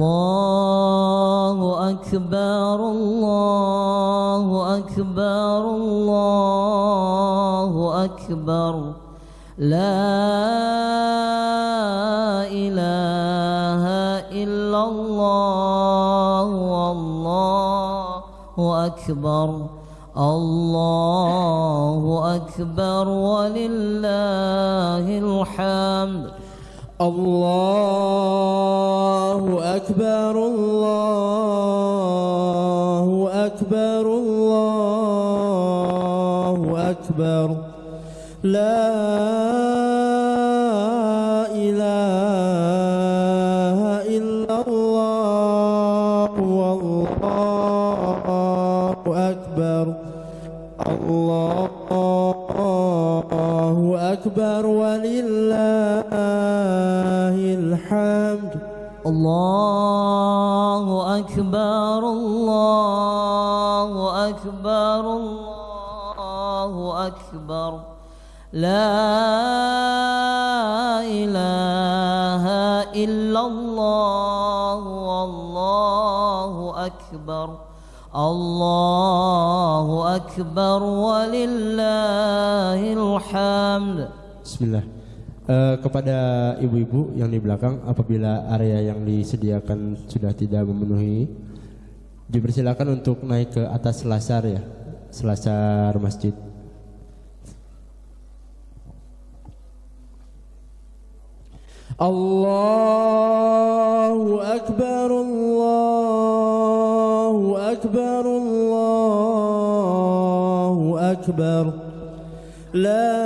الله أكبر الله أكبر الله أكبر لا إله إلا الله والله أكبر الله أكبر ولله الحمد الله أكبر الله أكبر الله أكبر لا إله إلا الله والله أكبر الله أكبر ولله الحمد الله أكبر الله أكبر الله أكبر لا إله إلا الله والله أكبر الله أكبر ولله الحمد. Bismillah. Kepada ibu-ibu yang di belakang, apabila area yang disediakan sudah tidak memenuhi, dipersilakan untuk naik ke atas selasar ya, selasar masjid. Allahu Akbar, Allahu Akbar, Allahu Akbar. La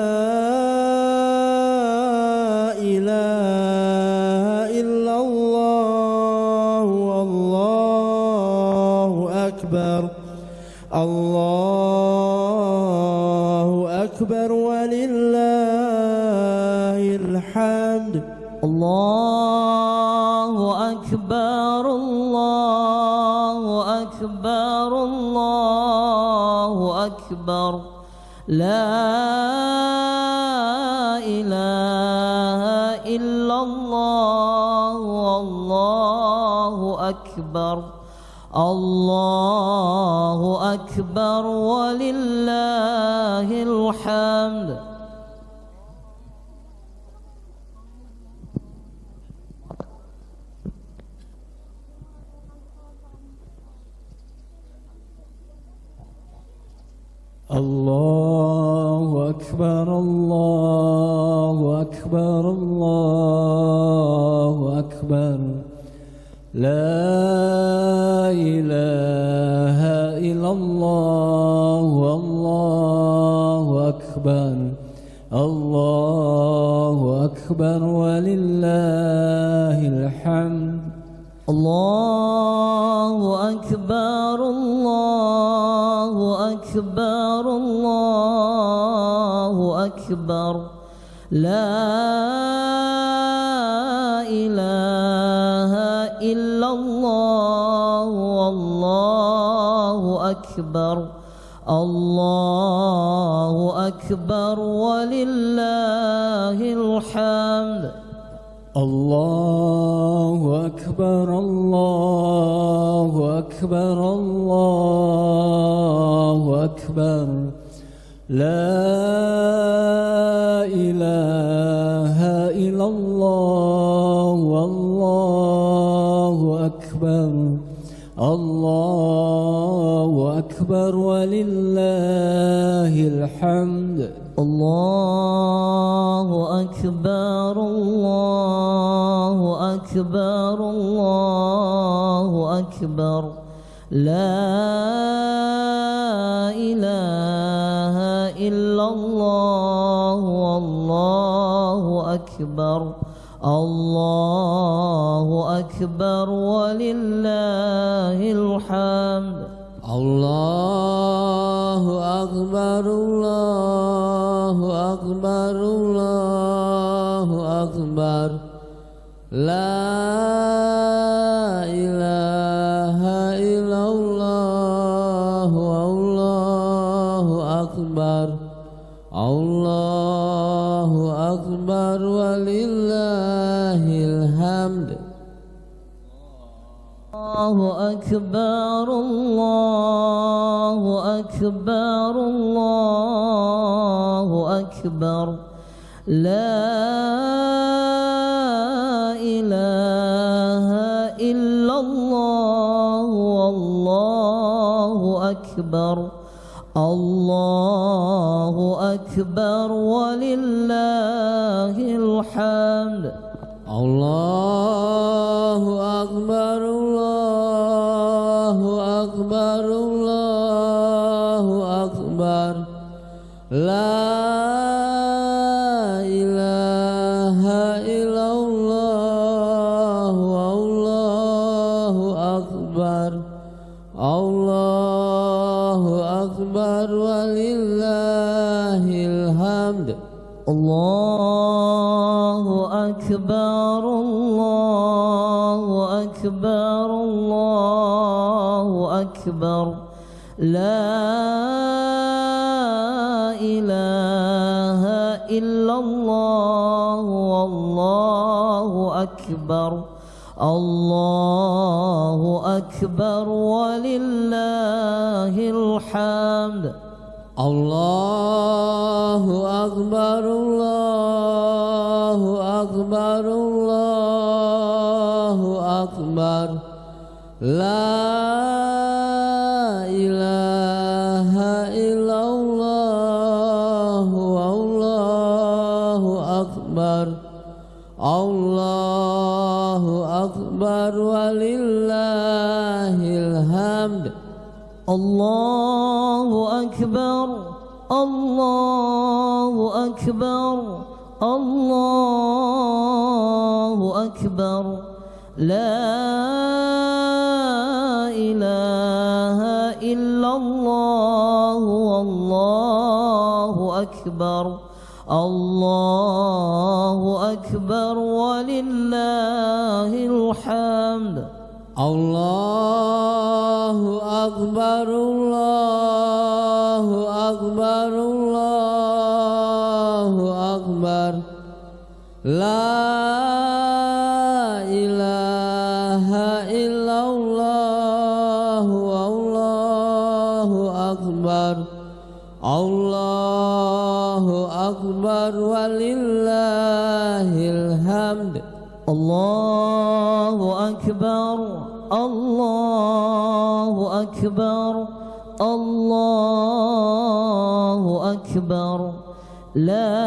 ilaha illallah wallahu akbar. Allahu akbar walillahil hamd. Allahu akbar, Allahu akbar, Allahu akbar. La ilaha illallah wallahu akbar. Allahu akbar walillahil hamd. Allahu akbar, Allahu akbar, Allahu akbar. La ilaha illallah wallahu akbar. Allahu akbar walillahil hamd. Allahu akbar, Allahu akbar, Allahu akbar. La ilaha illallah wallahu akbar. Allahu akbar walillahil hamd. Allahu akbar, Allahu akbar, Allahu akbar. La ilaha illallah wallahu akbar. Allahu akbar walillahil hamd. Allahu akbar, Allahu akbar, Allahu akbar. La ilaha illallah wallahu akbar. Allahu akbar walillahil hamd. Allahu akbar, Allahu akbar, Allahu akbar. La ilaha illallah wallahu akbar. Allahu akbar walillahil hamd. الله أكبر الله أكبر الله أكبر لا إله إلا الله والله أكبر الله أكبر ولله الحمد الله أكبر الله أكبر الله أكبر لا إله إلا الله والله أكبر الله أكبر ولله الحمد الله أكبر الله أكبر الله أكبر لا إله إلا الله والله أكبر الله أكبر ولله الحمد الله أكبر الله أكبر الله أكبر لا إله إلا الله والله أكبر الله أكبر ولله الحمد الله أكبر الله أكبر الله أكبر لا إله إلا الله والله أكبر الله أكبر ولله الحمد الله أكبر الله أكبر الله أكبر لا إله إلا الله والله أكبر الله أكبر ولله الحمد الله أكبر الله أكبر الله أكبر لا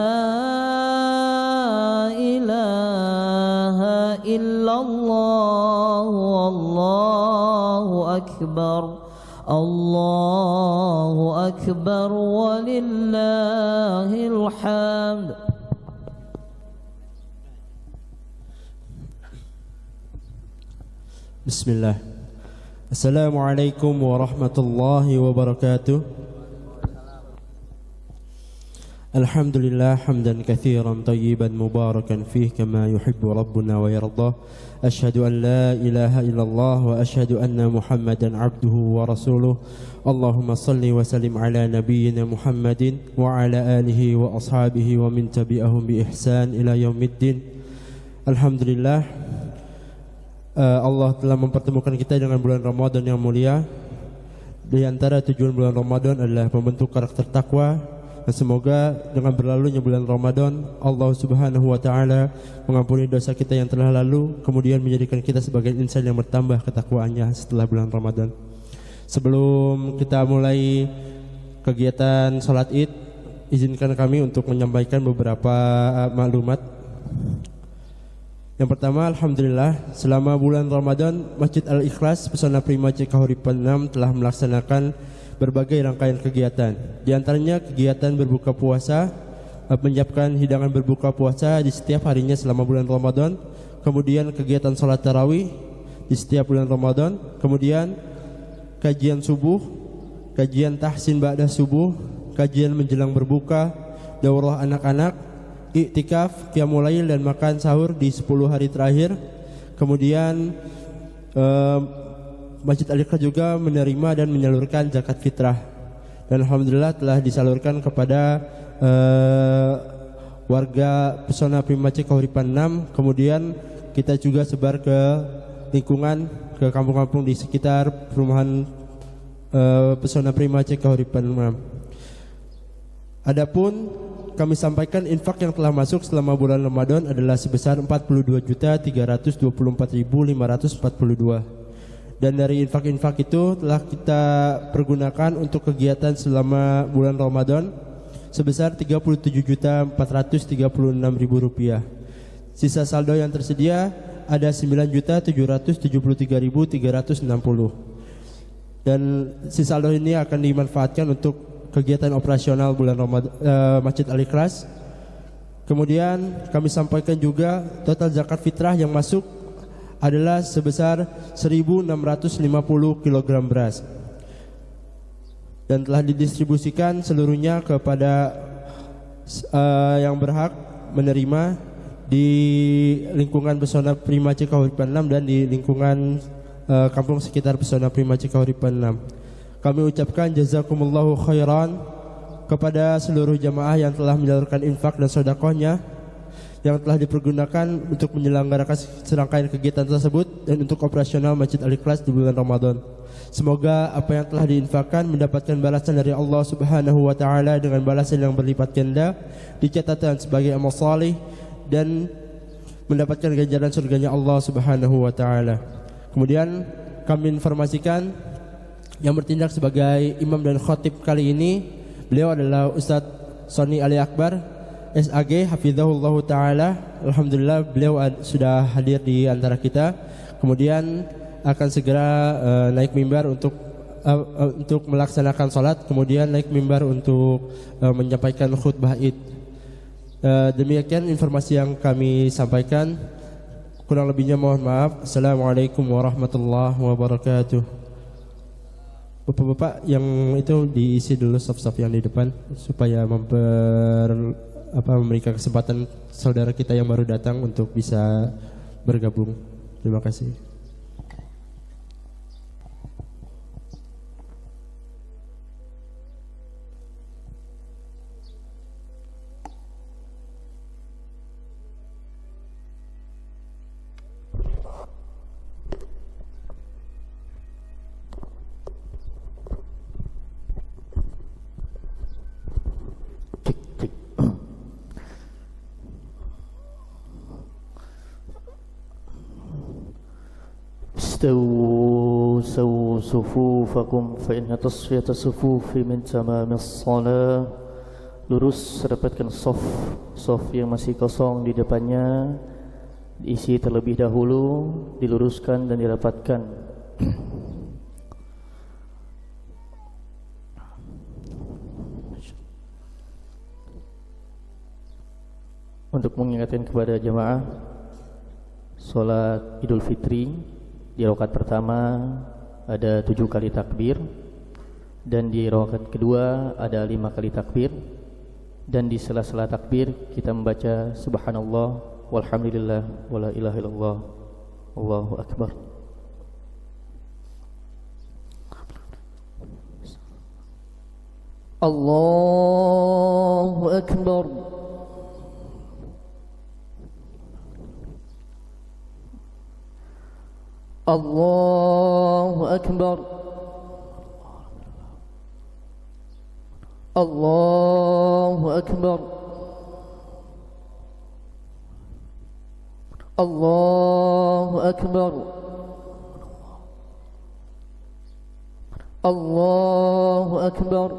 إله إلا الله والله أكبر الله أكبر ولله الحمد Bismillah. Assalamualaikum warahmatullahi wabarakatuh. Alhamdulillah hamdan katsiran tayyiban mubarakan fih kama yuhibbu rabbuna wa yardah. Asyhadu an la ilaha illallah wa asyhadu anna Muhammadan abduhu wa rasuluh. Allahumma salli wa sallim ala nabiyyina Muhammadin wa ala alihi wa ashabihi wa min tabi'ahum bi ihsan ila yaumiddin. Alhamdulillah, Allah telah mempertemukan kita dengan bulan Ramadan yang mulia. Di antara tujuan bulan Ramadan adalah membentuk karakter takwa, dan semoga dengan berlalunya bulan Ramadan Allah Subhanahu wa taala mengampuni dosa kita yang telah lalu, kemudian menjadikan kita sebagai insan yang bertambah ketakwaannya setelah bulan Ramadan. Sebelum kita mulai kegiatan salat Id, izinkan kami untuk menyampaikan beberapa maklumat. Yang pertama, alhamdulillah, selama bulan Ramadan, Masjid Al-Ikhlas Pesona Prima Cikahuripan 6 telah melaksanakan berbagai rangkaian kegiatan. Di antaranya kegiatan berbuka puasa, menyiapkan hidangan berbuka puasa di setiap harinya selama bulan Ramadan. Kemudian kegiatan salat tarawih di setiap bulan Ramadan. Kemudian kajian subuh, kajian tahsin ba'da subuh, kajian menjelang berbuka, daurah anak-anak, iktikaf, qiyamul lail dan makan sahur di 10 hari terakhir. Kemudian Masjid Al-Ikhlas juga menerima dan menyalurkan zakat fitrah, dan alhamdulillah telah disalurkan kepada warga Pesona Prima Cikahuripan 6. Kemudian kita juga sebar ke lingkungan, ke kampung-kampung di sekitar perumahan Pesona Prima Aceh Kahuripan 6. Adapun kami sampaikan infak yang telah masuk selama bulan Ramadan adalah sebesar 42.324.542. Dan dari infak-infak itu telah kita pergunakan untuk kegiatan selama bulan Ramadan sebesar Rp37.436.000. Sisa saldo yang tersedia ada Rp9.773.360. Dan sisa saldo ini akan dimanfaatkan untuk kegiatan operasional bulan Ramadan Masjid Al-Ikhlas. Kemudian kami sampaikan juga total zakat fitrah yang masuk adalah sebesar 1.650 kg beras dan telah didistribusikan seluruhnya kepada yang berhak menerima di lingkungan Pesona Prima Aceh Kahuripan 6 dan di lingkungan kampung sekitar Pesona Prima Aceh Kahuripan 6. Kami ucapkan jazakumullahu khairan kepada seluruh jamaah yang telah menyalurkan infak dan sedekahnya yang telah dipergunakan untuk menyelenggarakan serangkaian kegiatan tersebut dan untuk operasional Masjid Al-Ikhlas di bulan Ramadan. Semoga apa yang telah diinfakkan mendapatkan balasan dari Allah Subhanahu wa taala dengan balasan yang berlipat ganda, dicatatkan sebagai amal salih dan mendapatkan ganjaran surganya Allah Subhanahu wa taala. Kemudian kami informasikan yang bertindak sebagai imam dan khatib kali ini, beliau adalah Ustadz Sony Ali Akbar SAG hafizahullah taala. Alhamdulillah beliau sudah hadir di antara kita. Kemudian akan segera naik mimbar untuk melaksanakan salat, kemudian naik mimbar untuk menyampaikan khutbah Id. Demikian informasi yang kami sampaikan. Kurang lebihnya mohon maaf. Assalamualaikum warahmatullahi wabarakatuh. Bapak-bapak yang itu diisi dulu saf-saf yang di depan supaya memberikan kesempatan saudara kita yang baru datang untuk bisa bergabung. Terima kasih. استووا صفوفكم فإن تصفية الصفوف من تمام الصلاة. Lurus, rapatkan saf yang masih kosong di depannya, diisi terlebih dahulu, diluruskan dan dirapatkan. Untuk mengingatkan kepada jemaah, salat Idul Fitri di rakaat pertama ada 7 kali takbir, dan di rakaat kedua ada 5 kali takbir, dan di sela-sela takbir kita membaca subhanallah walhamdulillah wala ilaha illallah Allahu akbar. Allahu akbar. Allahu akbar. Allahu akbar. Allahu akbar. Allahu akbar.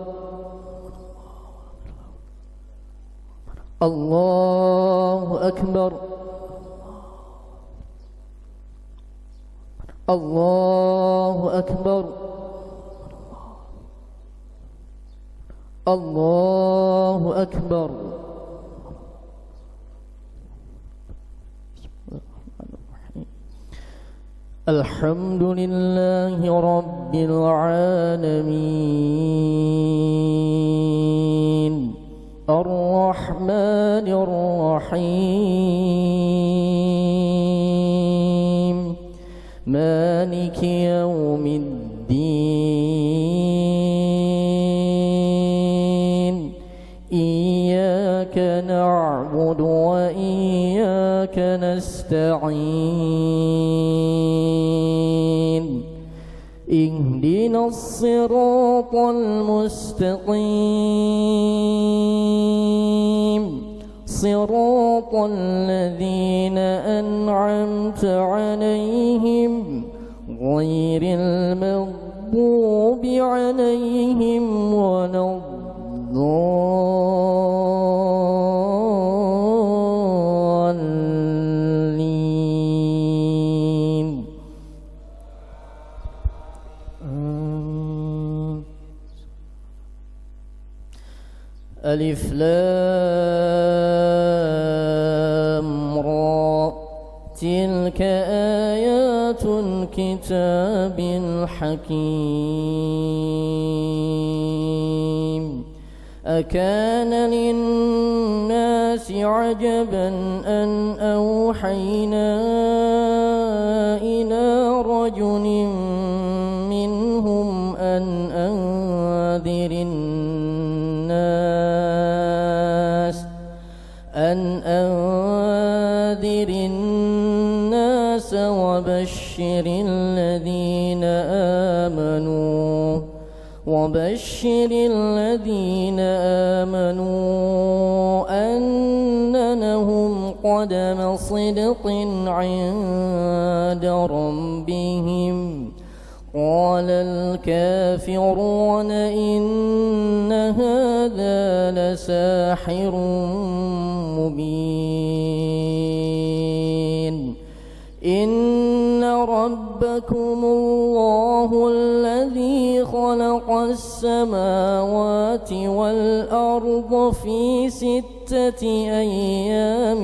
Allahu akbar. Allahu akbar. Allahu akbar. Alhamdulillahi rabbil alamin. Ar-Rahmanir Rahim. Maliki yaumiddin. Iyyaka na'budu wa iyyaka nasta'in. اهدنا الصراط المستقيم صراط الذين أنعمت عليهم غير المغضوب عليهم ولا الضالين. ألف لام را تلك آيات الكتاب الحكيم أكان للناس عجبا أن أوحينا إلى رجل منهم أن أنذر الناس وبشر الذين آمنوا أن لهم قدم صدق عند ربهم قال الكافرون إن هذا لساحر مبين إن ربكم الله الذي خلق السماوات والأرض في 6 أيام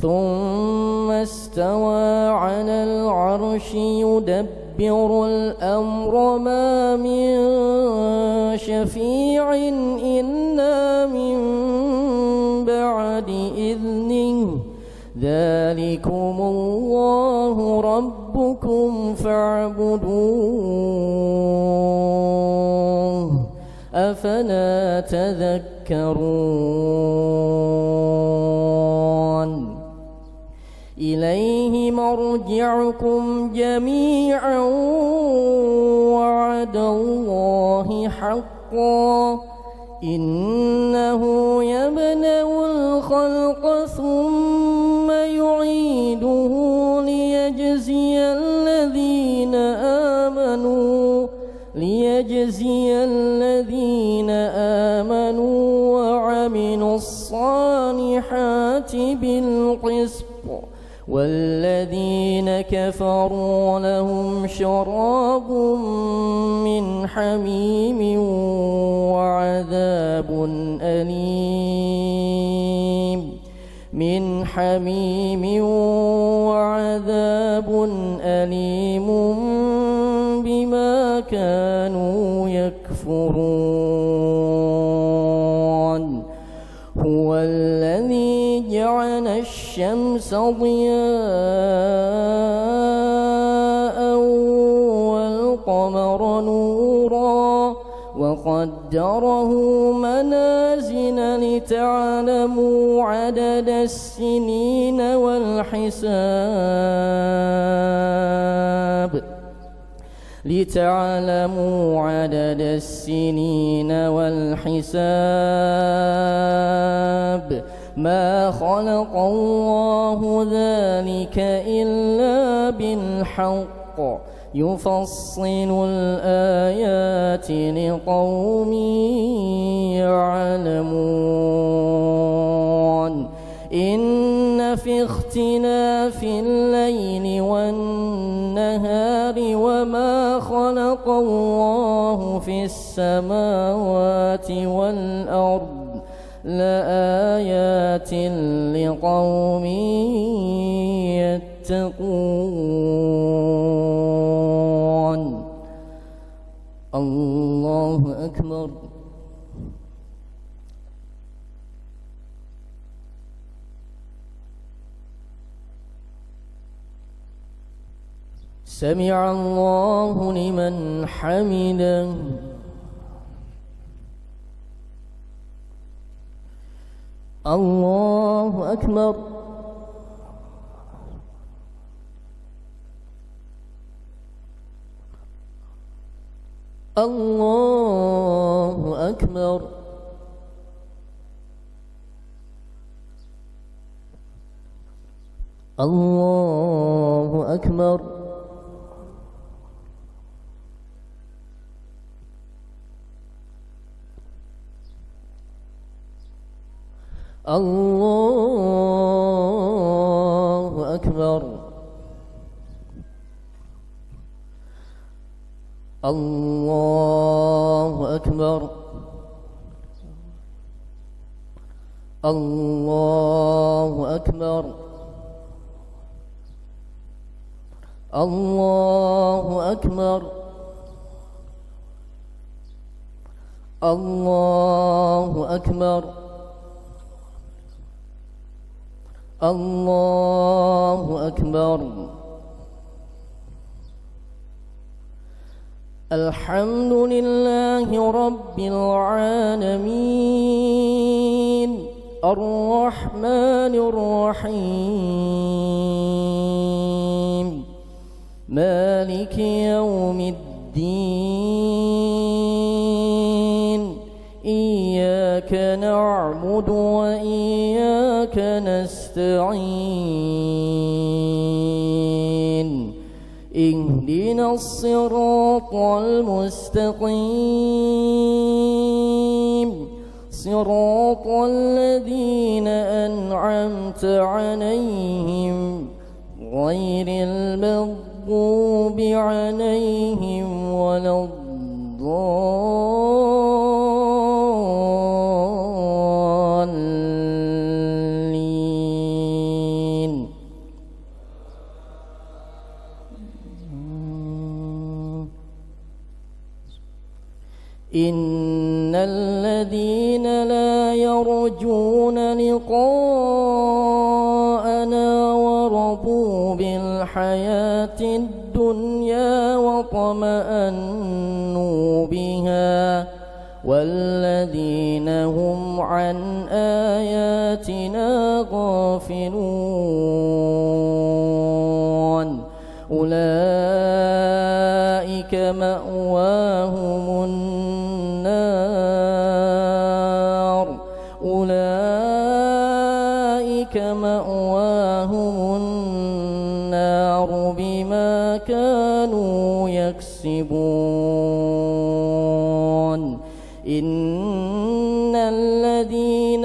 ثم استوى على العرش يدبر الأمر ما من شفيع إلا من بعد إذنه ذلكم الله ربكم فاعبدوه أفلا تذكرون إليه مرجعكم جميعا وعد الله حقا إنه يبدأ الخلق ثم يعيده ليجزي الذين آمنوا وعملوا الصالحات بالقسط والذين كفروا لهم شراب من حميم وعذاب أليم بما كانوا يكفرون هو الذي جعل الشمس ضياء والقمر نورا وقدره منازل لتعلموا عدد السنين والحساب ما خلق الله ذلك إلا بالحق يفصل الآيات لقوم يعلمون إن في اختلاف الليل والنهار وما خلق الله في السماوات والأرض لآيات لقوم يتقون الله أكبر. سمع الله لمن حمده. الله أكبر. الله أكبر. الله أكبر. الله أكبر. الله أكبر. الله أكبر. الله أكبر. الله أكبر. الله أكبر. الحمد لله رب العالمين الرحمن الرحيم مالك يوم الدين إياك نعبد وإياك نستعين اهدنا الصراط المستقيم صراط الذين أنعمت عليهم غير المغضوب عليهم ولا الضالين. إن الذين لا يرجون لقاءنا ورضوا بالحياة الدنيا واطمأنوا بها والذين هم عن آياتنا غافلون أولئك مأواهم النار أولئك مأواهم النار بما كانوا يكسبون إن الذين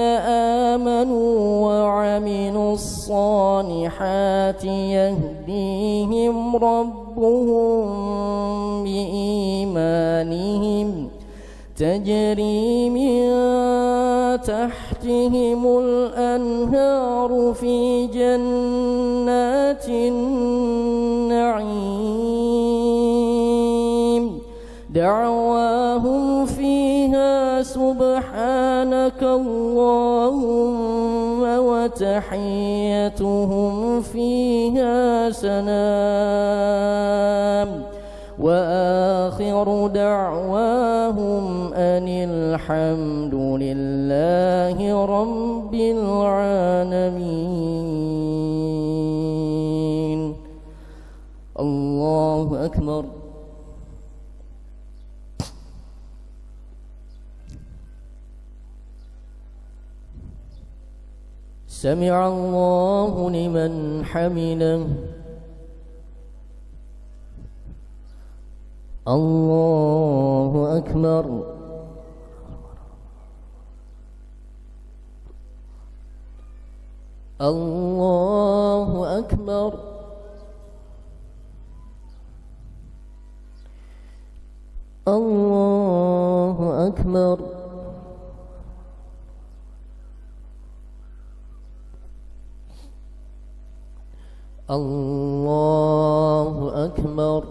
آمنوا وعملوا الصالحات يهديهم ربهم بإيمانهم تجري من تحتهم الأنهار في جنات النعيم دعواهم فيها سبحانك اللهم وتحيتهم فيها سلام وآخر دعواهم أن الحمد لله رب العالمين. الله أكبر. سمع الله لمن حمده. الله أكبر. الله أكبر. الله أكبر. الله أكبر.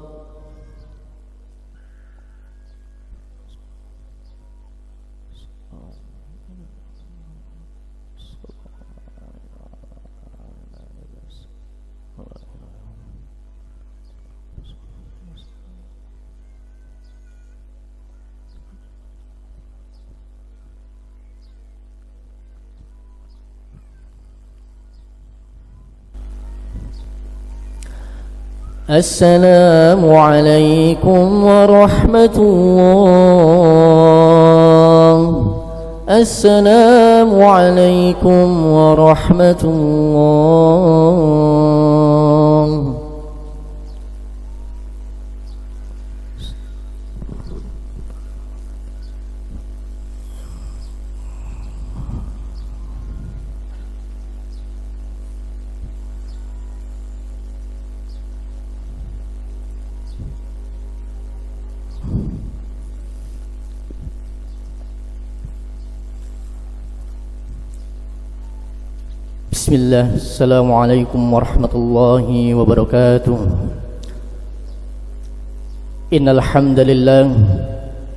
السلام عليكم ورحمة الله. السلام عليكم ورحمة الله. Bismillah, Assalamualaikum warahmatullahi wabarakatuh. Innal hamdalillah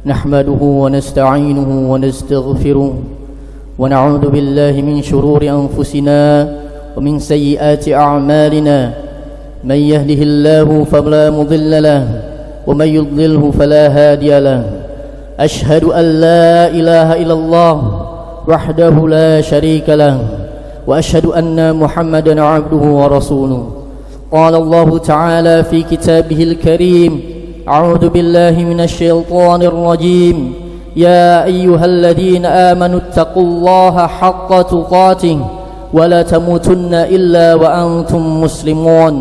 nahmaduhu wa nasta'inuhu wa nastaghfiruh wa na'udzu billahi min shururi anfusina wa min sayyiati a'malina. Man yahdihillahu fala mudilla lahu wa man yudlilhu fala hadiya lahu. Ashhadu an la ilaha illallah wahdahu la syarika lahu وأشهد أن محمدا عبده ورسوله. قال الله تعالى في كتابه الكريم: أعوذ بالله من الشيطان الرجيم. يا أيها الذين آمنوا اتقوا الله حق تقاته ولا تموتن إلا وأنتم مسلمون.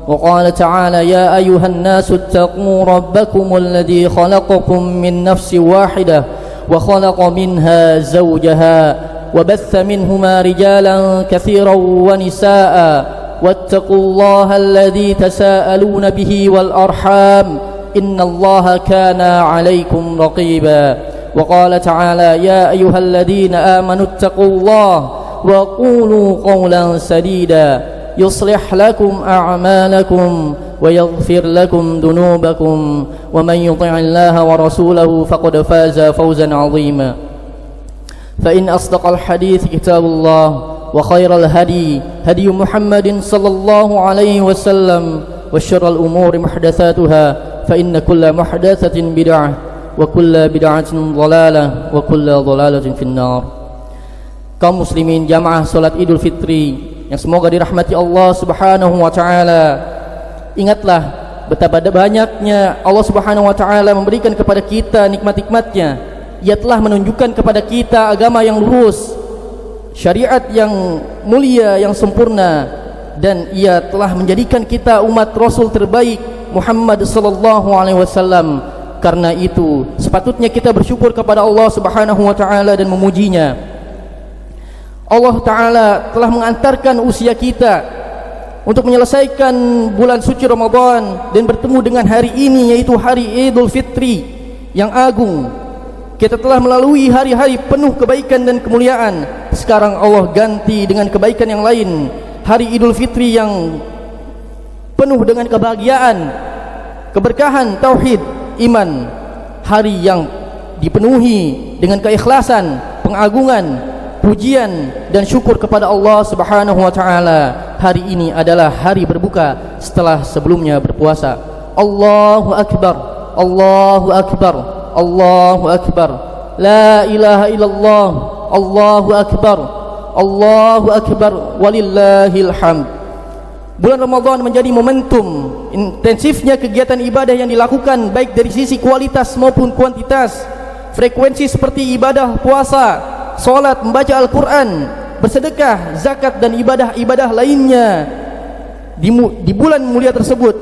وقال تعالى: يا أيها الناس اتقوا ربكم الذي خلقكم من نفس واحدة وخلق منها زوجها وبث منهما رجالا كثيرا ونساء واتقوا الله الذي تساءلون به والأرحام إن الله كان عليكم رقيبا. وقال تعالى: يا أيها الذين آمنوا اتقوا الله وقولوا قولا سديدا يصلح لكم أعمالكم ويغفر لكم ذنوبكم ومن يطع الله ورسوله فقد فاز فوزا عظيما. فإن أصدق الحديث كتاب الله وخير الهدي هدي محمد صلى الله عليه وسلم وشر الأمور محدثاتها فإن كل محدثة بدعة وكل بدعة ضلالة وكل ضلالة في النار. Kaum muslimin jamaah salat Idul Fitri yang semoga dirahmati Allah Subhanahu wa taala. Ingatlah betapa banyaknya Allah Subhanahu wa taala memberikan kepada kita nikmat-nikmatnya. Ia telah menunjukkan kepada kita agama yang lurus, syariat yang mulia, yang sempurna, dan ia telah menjadikan kita umat Rasul terbaik Muhammad sallallahu alaihi wasallam. Karena itu sepatutnya kita bersyukur kepada Allah Subhanahu wa taala dan memujinya. Allah taala telah mengantarkan usia kita untuk menyelesaikan bulan suci Ramadan dan bertemu dengan hari ini, yaitu hari Idul Fitri yang agung. Kita telah melalui hari-hari penuh kebaikan dan kemuliaan. Sekarang Allah ganti dengan kebaikan yang lain, hari Idul Fitri yang penuh dengan kebahagiaan, keberkahan, tauhid, iman. Hari yang dipenuhi dengan keikhlasan, pengagungan, pujian dan syukur kepada Allah Subhanahu wa taala. Hari ini adalah hari berbuka setelah sebelumnya berpuasa. Allahu akbar, Allahu akbar, Allahu akbar, la ilaha illallah, Allahu akbar, Allahu akbar, walillahil hamd. Bulan Ramadan menjadi momentum intensifnya kegiatan ibadah yang dilakukan, baik dari sisi kualitas maupun kuantitas. Frekuensi seperti ibadah puasa, salat, membaca Al-Quran, bersedekah, zakat dan ibadah-ibadah lainnya di bulan mulia tersebut.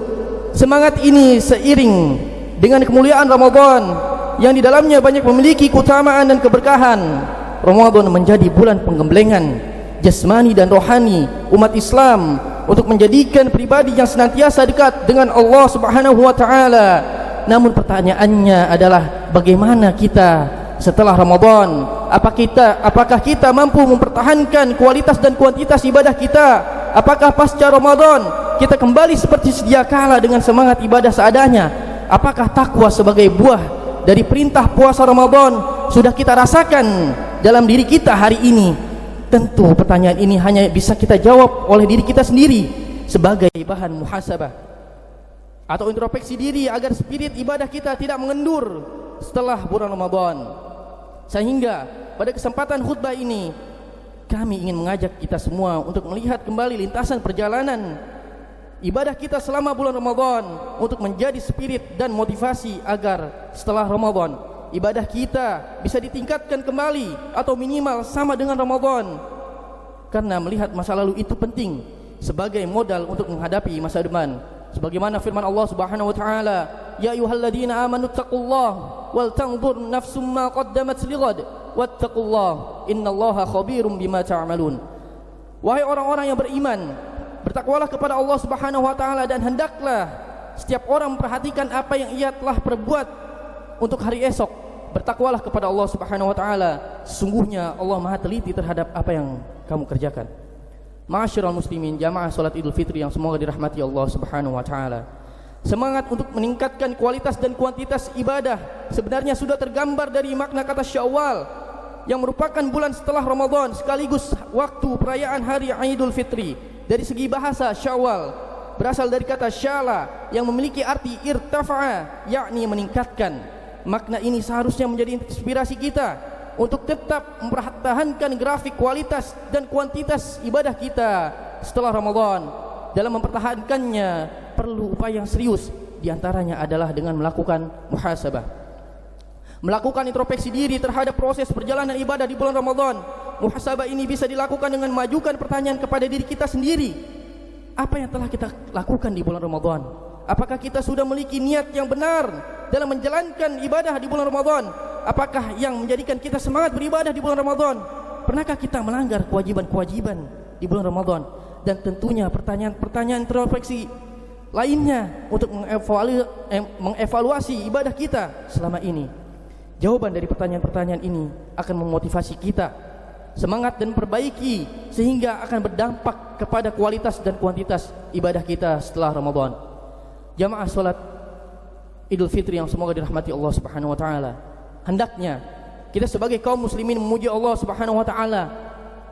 Semangat ini seiring dengan kemuliaan Ramadan yang di dalamnya banyak memiliki keutamaan dan keberkahan. Ramadan menjadi bulan penggemblengan jasmani dan rohani umat Islam untuk menjadikan pribadi yang senantiasa dekat dengan Allah Subhanahu wa taala. Namun pertanyaannya adalah, bagaimana kita setelah Ramadan? Apakah kita mampu mempertahankan kualitas dan kuantitas ibadah kita? Apakah pasca Ramadan kita kembali seperti sedia kala dengan semangat ibadah seadanya? Apakah takwa sebagai buah dari perintah puasa Ramadan sudah kita rasakan dalam diri kita hari ini? Tentu pertanyaan ini hanya bisa kita jawab oleh diri kita sendiri sebagai bahan muhasabah atau introspeksi diri agar spirit ibadah kita tidak mengendur setelah bulan Ramadan. Sehingga pada kesempatan khutbah ini kami ingin mengajak kita semua untuk melihat kembali lintasan perjalanan ibadah kita selama bulan Ramadan untuk menjadi spirit dan motivasi agar setelah Ramadan ibadah kita bisa ditingkatkan kembali atau minimal sama dengan Ramadan. Karena melihat masa lalu itu penting sebagai modal untuk menghadapi masa depan. Sebagaimana firman Allah Subhanahu wa taala, "Ya ayyuhalladzina amanu taqullaha wal tanzur nafsum ma qaddamat lighad wattaqullaha innallaha khabirum bima ta'malun." Wahai orang-orang yang beriman, bertakwalah kepada Allah Subhanahu wa taala dan hendaklah setiap orang memperhatikan apa yang ia telah perbuat untuk hari esok. Bertakwalah kepada Allah Subhanahu wa taala, sesungguhnya Allah Maha teliti terhadap apa yang kamu kerjakan. Ma'asyiral muslimin, jamaah salat Idul Fitri yang semoga dirahmati Allah Subhanahu wa taala. Semangat untuk meningkatkan kualitas dan kuantitas ibadah sebenarnya sudah tergambar dari makna kata Syawal yang merupakan bulan setelah Ramadan sekaligus waktu perayaan hari Idul Fitri. Dari segi bahasa, Syawal berasal dari kata syala yang memiliki arti irtafa'a, yakni meningkatkan. Makna ini seharusnya menjadi inspirasi kita untuk tetap mempertahankan grafik kualitas dan kuantitas ibadah kita setelah Ramadan. Dalam mempertahankannya perlu upaya yang serius, diantaranya adalah dengan melakukan muhasabah, melakukan introspeksi diri terhadap proses perjalanan ibadah di bulan Ramadan. Muhasabah ini bisa dilakukan dengan mengajukan pertanyaan kepada diri kita sendiri. Apa yang telah kita lakukan di bulan Ramadan? Apakah kita sudah memiliki niat yang benar dalam menjalankan ibadah di bulan Ramadan? Apakah yang menjadikan kita semangat beribadah di bulan Ramadan? Pernahkah kita melanggar kewajiban-kewajiban di bulan Ramadan? Dan tentunya pertanyaan-pertanyaan introspeksi lainnya untuk mengevaluasi ibadah kita selama ini. Jawaban dari pertanyaan-pertanyaan ini akan memotivasi kita semangat dan perbaiki sehingga akan berdampak kepada kualitas dan kuantitas ibadah kita setelah Ramadan. Jamaah salat Idul Fitri yang semoga dirahmati Allah Subhanahu wa taala, hendaknya kita sebagai kaum muslimin memuji Allah Subhanahu wa taala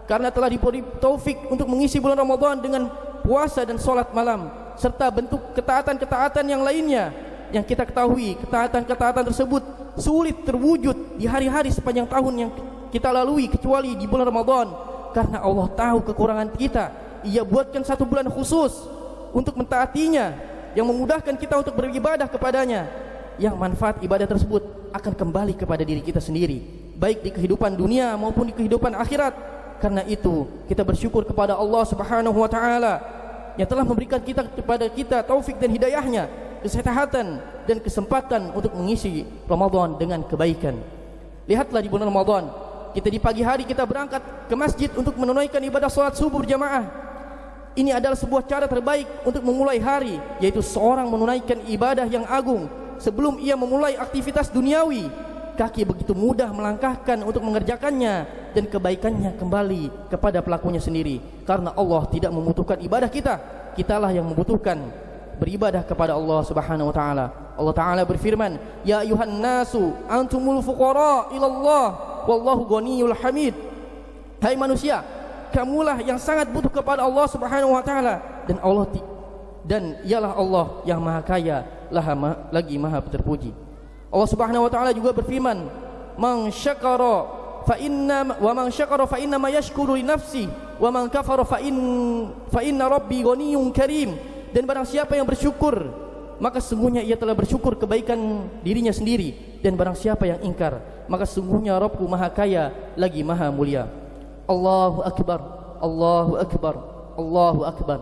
karena telah diberi taufik untuk mengisi bulan Ramadan dengan puasa dan salat malam serta bentuk ketaatan-ketaatan yang lainnya yang kita ketahui ketaatan-ketaatan tersebut sulit terwujud di hari-hari sepanjang tahun yang kita lalui kecuali di bulan Ramadan. Karena Allah tahu kekurangan kita, Ia buatkan satu bulan khusus untuk mentaatinya yang memudahkan kita untuk beribadah kepadanya, yang manfaat ibadah tersebut akan kembali kepada diri kita sendiri baik di kehidupan dunia maupun di kehidupan akhirat. Karena itu kita bersyukur kepada Allah Subhanahu wa taala yang telah memberikan kepada kita taufik dan hidayahnya, kesehatan dan kesempatan untuk mengisi Ramadan dengan kebaikan. Lihatlah di bulan Ramadan, kita di pagi hari kita berangkat ke masjid untuk menunaikan ibadah salat subuh berjamaah. Ini adalah sebuah cara terbaik untuk memulai hari, yaitu seorang menunaikan ibadah yang agung sebelum ia memulai aktivitas duniawi. Kaki begitu mudah melangkahkan untuk mengerjakannya dan kebaikannya kembali kepada pelakunya sendiri. Karena Allah tidak membutuhkan ibadah kita, kitalah yang membutuhkan beribadah kepada Allah Subhanahu wa taala. Allah taala berfirman, "Ya ayuhan nasu antumul fuqara ilallah wallahu ghaniyul hamid." Hai manusia, kamulah yang sangat butuh kepada Allah Subhanahu wa taala dan ialah Allah yang maha kaya lagi maha terpuji. Allah Subhanahu wa taala juga berfirman, "Man syakara fa inna ma yashkuru li nafsi wa man kafara fa inna rabbi ghaniyyun karim." Dan barang siapa yang bersyukur, maka sungguhnya ia telah bersyukur kebaikan dirinya sendiri, dan barang siapa yang ingkar, maka sungguhnya Rabbku maha kaya lagi maha mulia. Allahu akbar, Allahu akbar, Allahu akbar.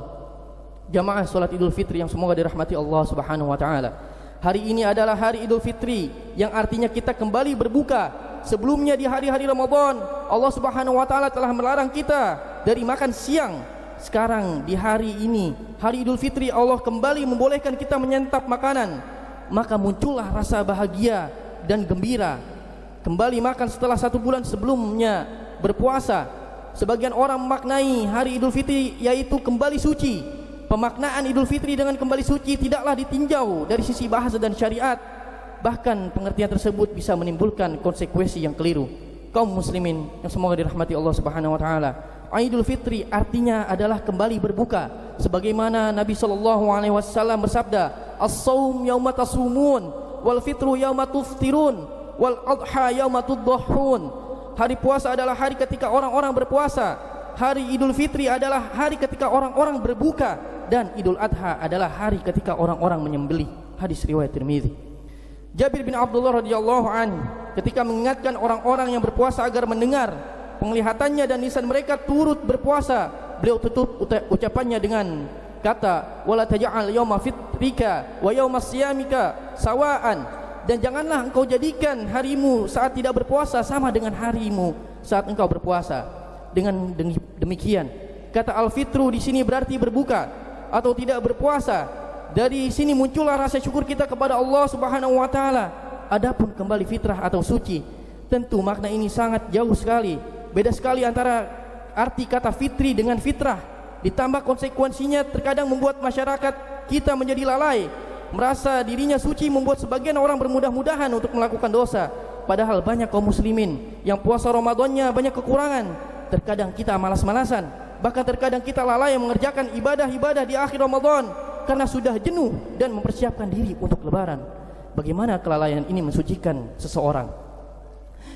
Jamaah salat Idul Fitri yang semoga dirahmati Allah Subhanahu wa taala. Hari ini adalah hari Idul Fitri yang artinya kita kembali berbuka. Sebelumnya di hari-hari Ramadan, Allah Subhanahu wa taala telah melarang kita dari makan siang. Sekarang di hari ini, hari Idul Fitri, Allah kembali membolehkan kita menyantap makanan. Maka muncullah rasa bahagia dan gembira. Kembali makan setelah 1 bulan sebelumnya berpuasa. Sebagian orang memaknai hari Idul Fitri yaitu kembali suci. Pemaknaan Idul Fitri dengan kembali suci tidaklah ditinjau dari sisi bahasa dan syariat. Bahkan pengertian tersebut bisa menimbulkan konsekuensi yang keliru. Kaum muslimin yang semoga dirahmati Allah Subhanahu wa taala, Idul Fitri artinya adalah kembali berbuka, sebagaimana Nabi SAW bersabda, "As-shaum yauma tasumun, wal fitru yauma tuftirun, wal adha yauma tudhahun." Hari puasa adalah hari ketika orang-orang berpuasa. Hari Idul Fitri adalah hari ketika orang-orang berbuka. dan Idul Adha adalah hari ketika orang-orang menyembelih. Hadis riwayat Tirmizi. Jabir bin Abdullah radhiyallahu an ketika mengingatkan orang-orang yang berpuasa agar mendengar penglihatannya dan lisan mereka turut berpuasa, beliau tutup ucapannya dengan kata wala taj'al yauma fitrika wa yauma siyamika sawaan, dan janganlah engkau jadikan harimu saat tidak berpuasa sama dengan harimu saat engkau berpuasa. Dengan demikian, kata al-fitru di sini berarti berbuka atau tidak berpuasa. Dari sini muncullah rasa syukur kita kepada Allah Subhanahu wa taala. Adapun kembali fitrah atau suci, tentu makna ini sangat jauh sekali. Beda sekali antara arti kata fitri dengan fitrah. Ditambah konsekuensinya terkadang membuat masyarakat kita menjadi lalai, merasa dirinya suci, membuat sebagian orang bermudah-mudahan untuk melakukan dosa. Padahal banyak kaum muslimin yang puasa Ramadannya banyak kekurangan. Terkadang kita malas-malasan, bahkan terkadang kita lalai mengerjakan ibadah-ibadah di akhir Ramadan karena sudah jenuh dan mempersiapkan diri untuk lebaran. Bagaimana kelalaian ini mensucikan seseorang?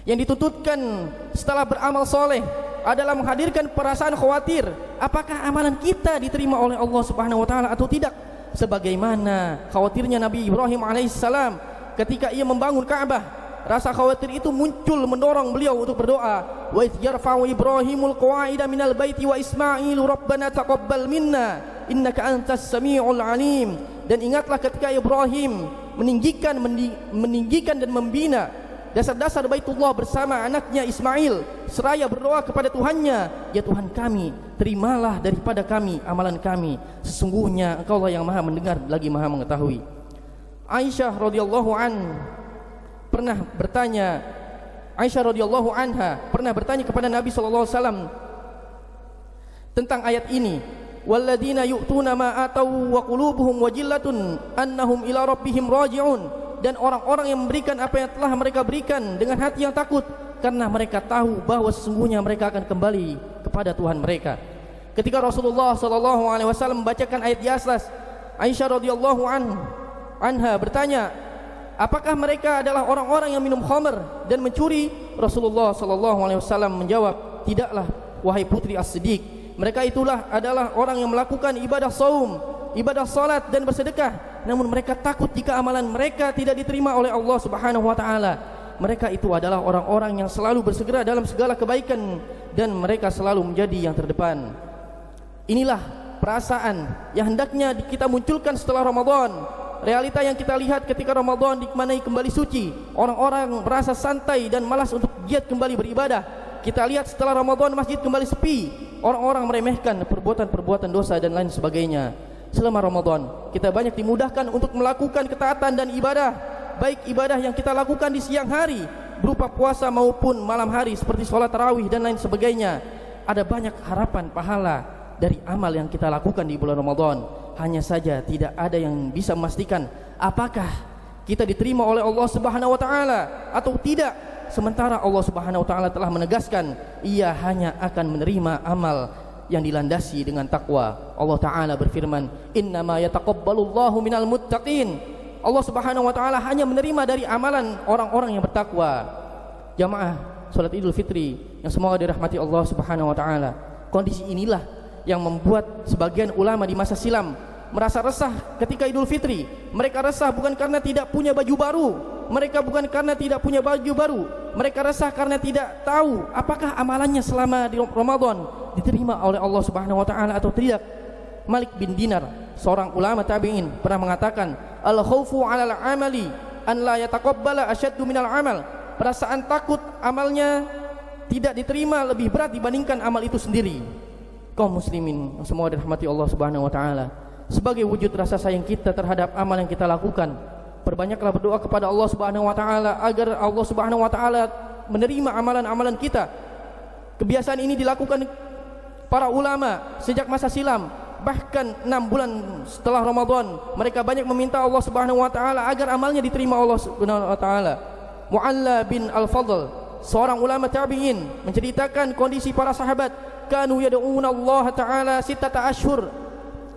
Yang dituntutkan setelah beramal soleh adalah menghadirkan perasaan khawatir apakah amalan kita diterima oleh Allah Subhanahu wa taala atau tidak. Sebagaimana khawatirnya Nabi Ibrahim alaihissalam ketika ia membangun Ka'bah. Rasa khawatir itu muncul mendorong beliau untuk berdoa. Wa idh yarfa'u Ibrahimul qawa'ida minal baiti wa Ismailu rabbana taqabbal minna innaka antas sami'ul alim. Dan ingatlah ketika Ibrahim meninggikan dan membina dasar-dasar Baitullah bersama anaknya Ismail, seraya berdoa kepada Tuhannya, ya Tuhan kami, terimalah daripada kami amalan kami, sesungguhnya Engkaulah yang Maha mendengar lagi Maha mengetahui. Aisyah radhiyallahu anha pernah bertanya kepada Nabi sallallahu alaihi wasallam tentang ayat ini, walladzina yu'tuna ma atau wa qulubuhum wajillatun annahum ila rabbihim raji'un, dan orang-orang yang memberikan apa yang telah mereka berikan dengan hati yang takut karena mereka tahu bahwa sesungguhnya mereka akan kembali kepada Tuhan mereka. Ketika Rasulullah sallallahu alaihi wasallam membacakan ayat di atas, Aisyah radhiyallahu anha bertanya, apakah mereka adalah orang-orang yang minum khamr dan mencuri? Rasulullah sallallahu alaihi wasallam menjawab, tidaklah wahai putri As-Siddiq, mereka itulah adalah orang yang melakukan ibadah saum, ibadah salat dan bersedekah, namun mereka takut jika amalan mereka tidak diterima oleh Allah Subhanahu wa taala. Mereka itu adalah orang-orang yang selalu bersegera dalam segala kebaikan dan mereka selalu menjadi yang terdepan. Inilah perasaan yang hendaknya kita munculkan setelah Ramadan. Realita yang kita lihat ketika Ramadan dimaknai kembali suci, orang-orang merasa santai dan malas untuk giat kembali beribadah. Kita lihat setelah Ramadan masjid kembali sepi, orang-orang meremehkan perbuatan-perbuatan dosa dan lain sebagainya. Selama Ramadan kita banyak dimudahkan untuk melakukan ketaatan dan ibadah, baik ibadah yang kita lakukan di siang hari berupa puasa maupun malam hari seperti sholat tarawih dan lain sebagainya. Ada banyak harapan pahala dari amal yang kita lakukan di bulan Ramadan. Hanya saja tidak ada yang bisa memastikan apakah kita diterima oleh Allah Subhanahu wa taala atau tidak. Sementara Allah Subhanahu wa taala telah menegaskan ia hanya akan menerima amal yang dilandasi dengan takwa. Allah taala berfirman, "Innama yataqabbalullahu minal muttaqin." Allah Subhanahu wa taala hanya menerima dari amalan orang-orang yang bertakwa. Jamaah salat Idul Fitri yang semoga dirahmati Allah Subhanahu wa taala. Kondisi inilah yang membuat sebagian ulama di masa silam merasa resah ketika Idul Fitri. Mereka resah bukan karena tidak punya baju baru, mereka bukan karena tidak punya baju baru, mereka resah karena tidak tahu apakah amalannya selama di Ramadan diterima oleh Allah Subhanahu wa taala atau tidak. Malik bin Dinar, seorang ulama tabi'in, pernah mengatakan, al-khaufu 'alal amali an la yataqabbala asyaddu minal amal. Perasaan takut amalnya tidak diterima lebih berat dibandingkan amal itu sendiri. Kaum muslimin yang semua dirahmati Allah Subhanahu wa taala, sebagai wujud rasa sayang kita terhadap amal yang kita lakukan, perbanyaklah berdoa kepada Allah Subhanahu wa taala agar Allah Subhanahu wa taala menerima amalan-amalan kita. Kebiasaan ini dilakukan para ulama sejak masa silam. Bahkan 6 bulan setelah Ramadan mereka banyak meminta Allah Subhanahu wa taala agar amalnya diterima Allah Subhanahu wa taala. Mu'alla bin Al-Fadl, seorang ulama tabi'in, menceritakan kondisi para sahabat. Kanu yad'una Allah taala 6 ashhur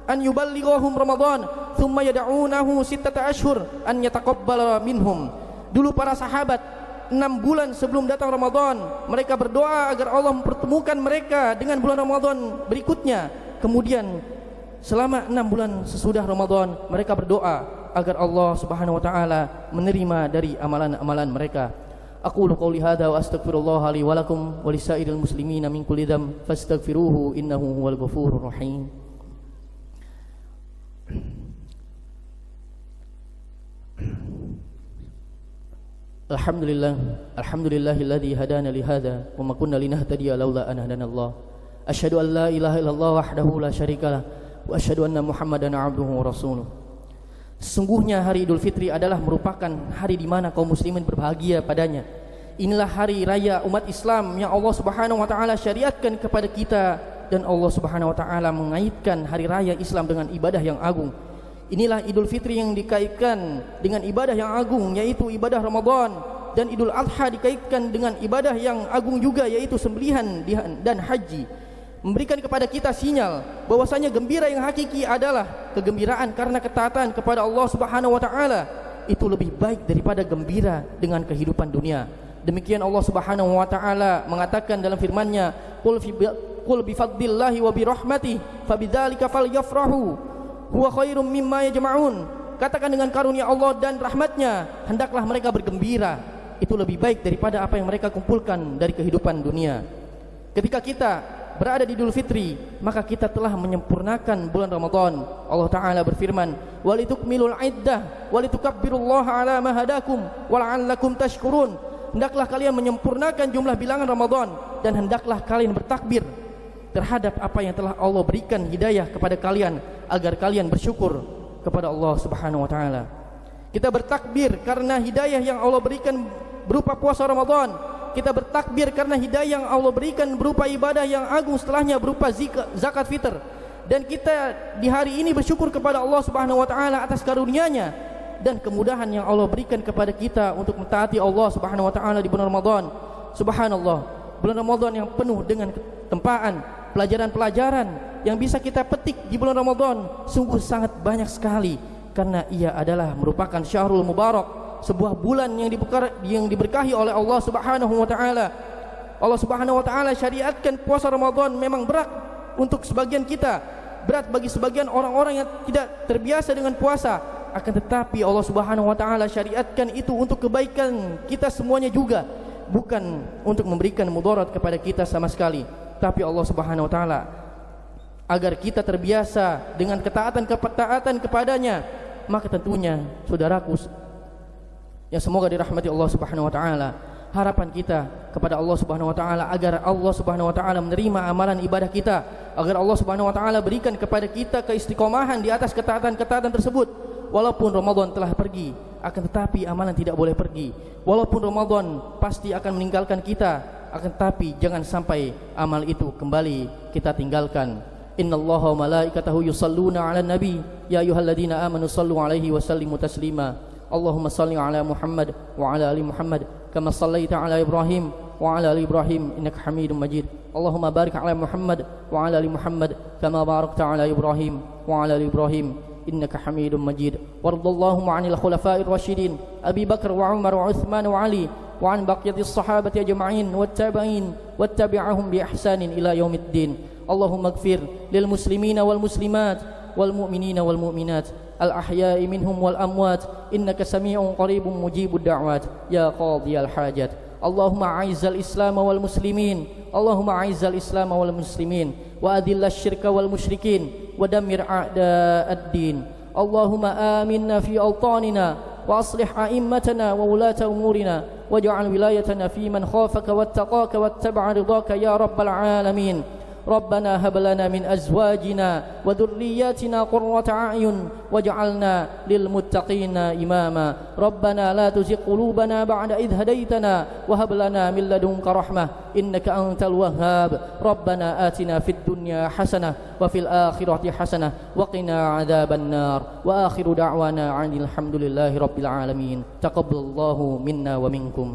an yuballighahum Ramadan, thumma yad'unahu 6 ashhur an yataqabbala minhum. Dulu para sahabat 6 bulan sebelum datang Ramadan mereka berdoa agar Allah mempertemukan mereka dengan bulan Ramadan berikutnya. Kemudian selama 6 bulan sesudah Ramadan mereka berdoa agar Allah Subhanahu wa taala menerima dari amalan-amalan mereka. Aqulu qouli hadza wa astaghfirullah li wa lakum wa lisairil muslimina min kulli dzamb fastaghfiruhu innahu huwal ghafurur rahim. Alhamdulillahilladzi hadana li hadza wa ma kunna linahtadiya laula an hadanallah. Asyhadu an la ilaha illallah wahdahu la syarikalah wa asyhadu anna Muhammadan abduhu wa rasuluh. Sesungguhnya hari Idul Fitri adalah merupakan hari di mana kaum muslimin berbahagia padanya. Inilah hari raya umat Islam yang Allah Subhanahu wa taala syariatkan kepada kita, dan Allah Subhanahu wa taala mengaitkan hari raya Islam dengan ibadah yang agung. Inilah Idul Fitri yang dikaitkan dengan ibadah yang agung, yaitu ibadah Ramadan, dan Idul Adha dikaitkan dengan ibadah yang agung juga, yaitu sembelihan dan haji. Memberikan kepada kita sinyal bahwasanya gembira yang hakiki adalah kegembiraan karena ketaatan kepada Allah Subhanahu wa taala. Itu lebih baik daripada gembira dengan kehidupan dunia. Demikian Allah Subhanahu wa taala mengatakan dalam firman-Nya, "Qul bi fadlillahi wa bi rahmatihi fabidzalika falyafrahu huwa khairum mimma yajma'un." Katakan dengan karunia Allah dan rahmatnya hendaklah mereka bergembira. Itu lebih baik daripada apa yang mereka kumpulkan dari kehidupan dunia. Ketika kita berada di Idul Fitri, maka kita telah menyempurnakan bulan Ramadan. Allah Ta'ala berfirman, "Walitukmilul iddah walitukabbirullaha ala ma hadakum wala'allakum tashkurun." Hendaklah kalian menyempurnakan jumlah bilangan Ramadan, dan hendaklah kalian bertakbir terhadap apa yang telah Allah berikan hidayah kepada kalian, agar kalian bersyukur kepada Allah Subhanahu wa taala. Kita bertakbir karena hidayah yang Allah berikan berupa puasa Ramadan. Kita bertakbir karena hidayah yang Allah berikan berupa ibadah yang agung setelahnya berupa zakat fitr. Dan kita di hari ini bersyukur kepada Allah Subhanahu wa taala atas karunia-Nya dan kemudahan yang Allah berikan kepada kita untuk mentaati Allah Subhanahu wa taala di bulan Ramadan. Subhanallah, bulan Ramadan yang penuh dengan ketempaan, pelajaran-pelajaran yang bisa kita petik di bulan Ramadan sungguh sangat banyak sekali, karena ia adalah merupakan syahrul mubarak, sebuah bulan yang diberkahi oleh Allah Subhanahu wa taala. Allah Subhanahu wa taala syariatkan puasa Ramadan memang berat untuk sebagian kita, berat bagi sebagian orang-orang yang tidak terbiasa dengan puasa, akan tetapi Allah Subhanahu wa taala syariatkan itu untuk kebaikan kita semuanya juga, bukan untuk memberikan mudarat kepada kita sama sekali. Tapi Allah Subhanahu wa taala agar kita terbiasa dengan ketaatan kepadanya, maka tentunya saudaraku yang semoga dirahmati Allah Subhanahu wa taala, harapan kita kepada Allah Subhanahu wa taala agar Allah Subhanahu wa taala menerima amalan ibadah kita, agar Allah Subhanahu wa taala berikan kepada kita keistiqomahan di atas ketaatan-ketaatan tersebut. Walaupun Ramadan telah pergi, akan tetapi amalan tidak boleh pergi. Walaupun Ramadan pasti akan meninggalkan kita, akan tetapi jangan sampai amal itu kembali kita tinggalkan. Innallaha wa malaikatahu yusalluna 'alan nabi ya ayyuhalladzina amanu sallu 'alaihi wa sallimu taslima. Allahumma salli 'ala Muhammad wa 'ala ali Muhammad kama sallaita 'ala Ibrahim wa 'ala ali Ibrahim innaka Hamidum Majid. Allahumma barik 'ala Muhammad wa 'ala ali Muhammad kama barakta 'ala Ibrahim wa 'ala ali Ibrahim innaka Hamidum Majid. Wardallahu 'anil khulafa'ir rasyidin Abi Bakar wa Umar wa Uthman wa Ali wa 'an baqiyatis sahabati ajma'in wattabi'in wattabi'ahum bi ihsanin ila yaumiddin. Allahumma ighfir lil muslimina wal muslimat wal mu'minina wal mu'minat al ahya'i minhum wal amwat innaka sami'un qaribun mujibud da'wat ya qadiyal hajat. Allahumma a'izzal islam wal muslimin, Allahumma a'izzal islam wal muslimin wa adillash syirka wal musyrikin wa dammir a'da'ad-din. Allahumma aminna fi awtanina wa aslih a'immatana wa ulata umurina waj'al wilayatana fi man khafaka wattaqaka wattaba'a ridaka ya rabbal alamin. ربنا هب لنا من أزواجنا وذرياتنا قرة أعين واجعلنا للمتقين إماما. ربنا لا تزغ قلوبنا بعد إذ هديتنا وهب لنا من لدنك رحمة إنك أنت الوهاب. ربنا آتنا في الدنيا حسنة وفي الآخرة حسنة وقنا عذاب النار. وآخر دعوانا عن الحمد لله رب العالمين. تقبل الله منا ومنكم.